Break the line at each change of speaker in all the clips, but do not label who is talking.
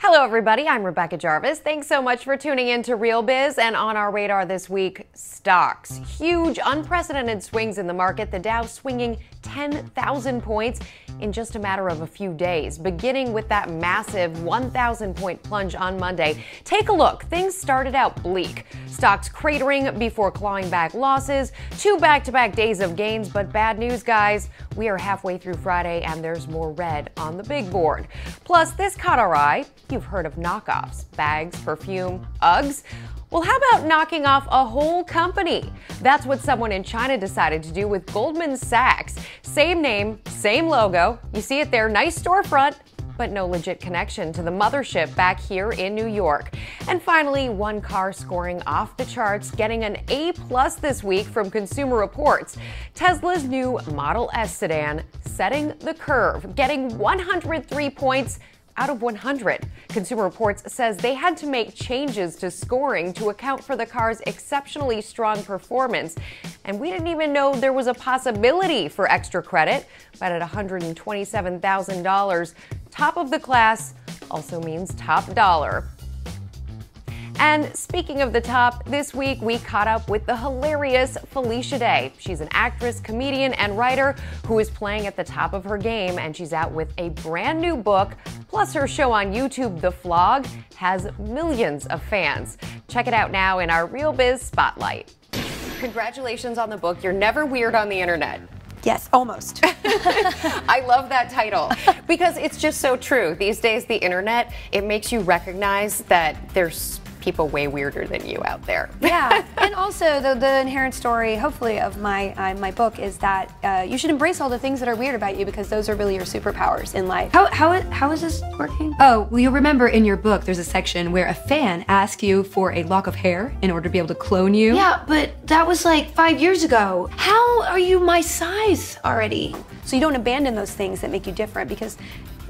Hello everybody, I'm Rebecca Jarvis. Thanks so much for tuning in to Real Biz, and on our radar this week, stocks. Huge, unprecedented swings in the market, the Dow swinging 10,000 points in just a matter of a few days, beginning with that massive 1,000 point plunge on Monday. Take a look, things started out bleak. Stocks cratering before clawing back losses, 2 back-to-back days of gains, but bad news guys, we are halfway through Friday and there's more red on the big board. Plus, this caught our eye. You've heard of knockoffs, bags, perfume, Uggs. Well, how about knocking off a whole company? That's what someone in China decided to do with Goldman Sachs. Same name, same logo. You see it there, nice storefront, but no legit connection to the mothership back here in New York. And finally, one car scoring off the charts, getting an A+ this week from Consumer Reports. Tesla's new Model S sedan setting the curve, getting 103 points out of 100. Consumer Reports says they had to make changes to scoring to account for the car's exceptionally strong performance. And we didn't even know there was a possibility for extra credit, but at $127,000, top of the class also means top dollar. And speaking of the top, this week we caught up with the hilarious Felicia Day. She's an actress, comedian, and writer who is playing at the top of her game, and she's out with a brand new book. Plus, her show on YouTube, The Flog, has millions of fans. Check it out now in our Real Biz Spotlight. Congratulations on the book. You're never weird on the internet.
Yes, almost.
I love that title because it's just so true. These days, the internet, it makes you recognize that there's people way weirder than you out there.
Yeah, and also the inherent story, hopefully, of my book is that you should embrace all the things that are weird about you because those are really your superpowers in life.
How is this working? Oh, well, you'll remember in your book there's a section where a fan asks you for a lock of hair in order to be able to clone you.
Yeah, but that was like 5 years ago. How are you my size already?
So you don't abandon those things that make you different because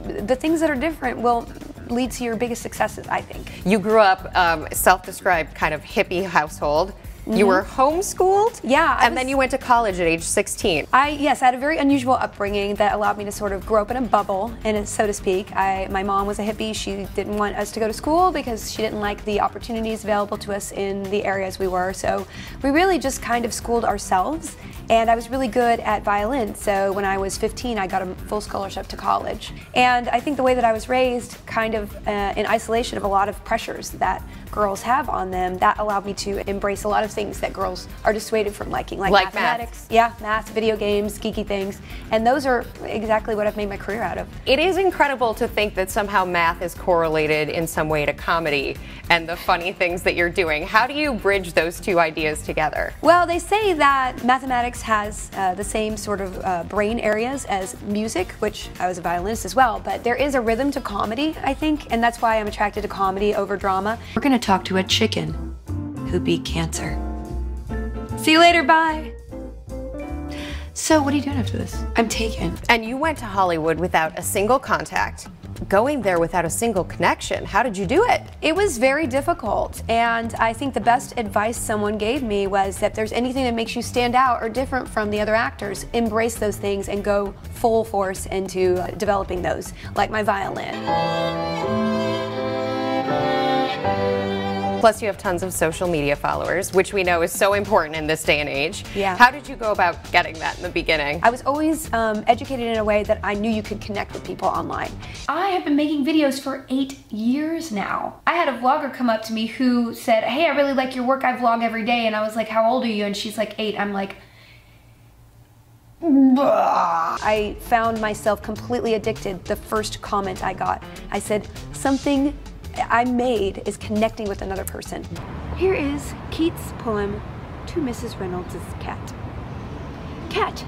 the things that are different will lead to your biggest successes, I think.
You grew up self-described kind of hippie household. Mm-hmm. You were homeschooled?
Yeah.
And then you went to college at age 16.
Yes, I had a very unusual upbringing that allowed me to sort of grow up in a bubble, so to speak. My mom was a hippie. She didn't want us to go to school because she didn't like the opportunities available to us in the areas we were. So we really just kind of schooled ourselves. And I was really good at violin, so when I was 15, I got a full scholarship to college. And I think the way that I was raised, kind of in isolation of a lot of pressures that girls have on them, that allowed me to embrace a lot of things that girls are dissuaded from liking, like mathematics.
Math.
Yeah, math, video games, geeky things. And those are exactly what I've made my career out of.
It is incredible to think that somehow math is correlated in some way to comedy and the funny things that you're doing. How do you bridge those two ideas together?
Well, they say that mathematics has the same sort of brain areas as music, which I was a violinist as well, but there is a rhythm to comedy, I think, and that's why I'm attracted to comedy over drama.
We're gonna talk to a chicken who beat cancer. See you later, bye. So what are you doing after this? I'm taken.
And you went to Hollywood without a single contact. Going there without a single connection. How did you do it?
It was very difficult, and I think the best advice someone gave me was that if there's anything that makes you stand out or different from the other actors, embrace those things and go full force into developing those, like my violin.
Plus, you have tons of social media followers, which we know is so important in this day and age.
Yeah.
How did you go about getting that in the beginning?
I was always educated in a way that I knew you could connect with people online.
I have been making videos for 8 years now. I had a vlogger come up to me who said, "Hey, I really like your work, I vlog every day." And I was like, "How old are you?" And she's like, 8. I'm like,
I found myself completely addicted the first comment I got. I said, something I made is connecting with another person. Here is Keats' poem to Mrs. Reynolds' cat. Cat,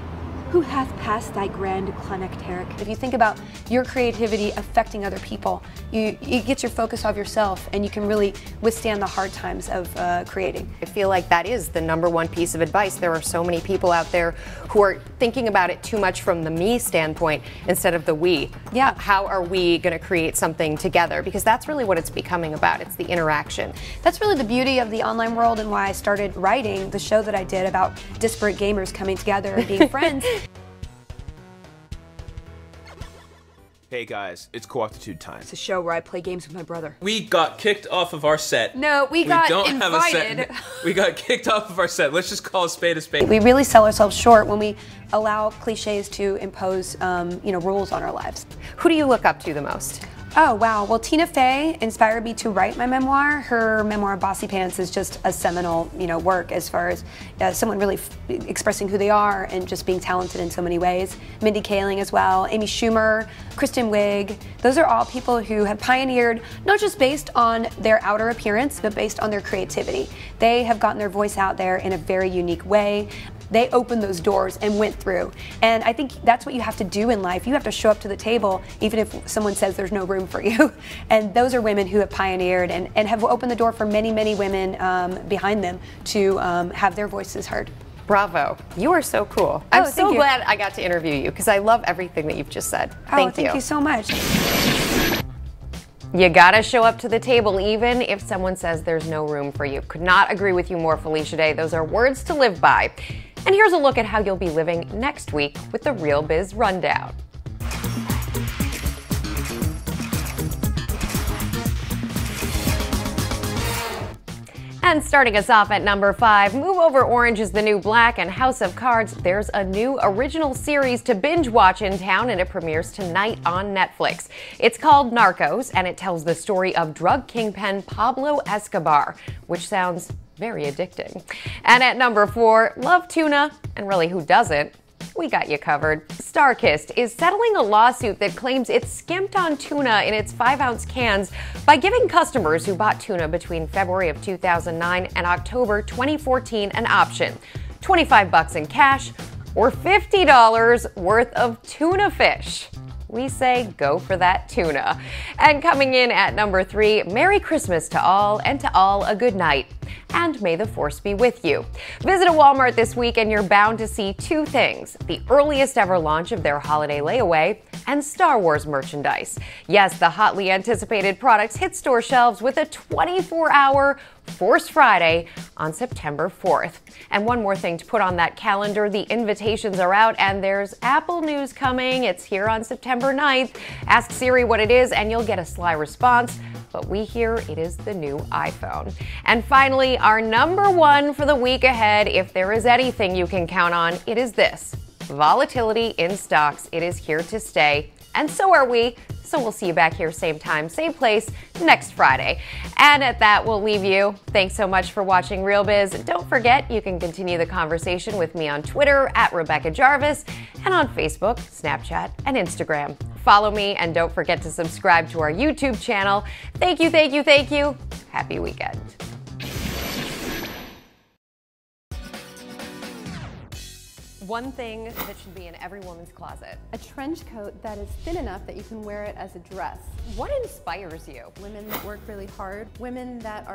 who hath passed thy grand climacteric. If you think about your creativity affecting other people, it gets your focus off yourself and you can really withstand the hard times of creating.
I feel like that is the #1 piece of advice. There are so many people out there who are thinking about it too much from the me standpoint instead of the we.
Yeah.
How are we going to create something together? Because that's really what it's becoming about. It's the interaction.
That's really the beauty of the online world and why I started writing the show that I did about disparate gamers coming together and being friends.
Hey guys, it's co-optitude time.
It's a show where I play games with my brother.
We got kicked off of our set.
No, we got
don't
invited.
have a set. We got kicked off of our set. Let's just call a spade a spade.
We really sell ourselves short when we allow cliches to impose, rules on our lives.
Who do you look up to the most?
Oh, wow. Well, Tina Fey inspired me to write my memoir. Her memoir, Bossy Pants, is just a seminal, work as far as someone really expressing who they are and just being talented in so many ways. Mindy Kaling as well, Amy Schumer, Kristen Wiig. Those are all people who have pioneered, not just based on their outer appearance, but based on their creativity. They have gotten their voice out there in a very unique way. They opened those doors and went through. And I think that's what you have to do in life. You have to show up to the table even if someone says there's no room for you. And those are women who have pioneered and have opened the door for many, many women behind them to have their voices heard.
Bravo. You are so cool. I'm so
thank you.
glad I got to interview you because I love everything that you've just said. Thank you.
Thank you so much.
You gotta show up to the table even if someone says there's no room for you. Could not agree with you more, Felicia Day. Those are words to live by. And here's a look at how you'll be living next week with the Real Biz Rundown. And starting us off at number 5, Move Over Orange is the New Black, and House of Cards, there's a new original series to binge watch in town, and it premieres tonight on Netflix. It's called Narcos, and it tells the story of drug kingpin Pablo Escobar, which sounds very addicting. And at number 4, love tuna, and really who doesn't? We got you covered. StarKist is settling a lawsuit that claims it skimped on tuna in its 5-ounce cans by giving customers who bought tuna between February of 2009 and October 2014 an option: $25 in cash or $50 worth of tuna fish. We say go for that tuna. And coming in at number 3, Merry Christmas to all, and to all a good night. And may the force be with you. Visit a Walmart this week and you're bound to see 2 things: the earliest ever launch of their holiday layaway and Star Wars merchandise. Yes, the hotly anticipated products hit store shelves with a 24-hour Force Friday on September 4th. And one more thing to put on that calendar: the invitations are out and there's Apple news coming. It's here on September 9th. Ask Siri what it is and you'll get a sly response, but we hear it is the new iPhone. And finally, our number 1 for the week ahead, if there is anything you can count on, it is this: volatility in stocks. It is here to stay, and so are we. So we'll see you back here same time, same place next Friday. And at that, we'll leave you. Thanks so much for watching Real Biz. Don't forget, you can continue the conversation with me on Twitter at Rebecca Jarvis and on Facebook, Snapchat, and Instagram. Follow me and don't forget to subscribe to our YouTube channel. Thank you, thank you, thank you. Happy weekend. One thing that should be in every woman's closet.
A trench coat that is thin enough that you can wear it as a dress.
What inspires you?
Women that work really hard, women that are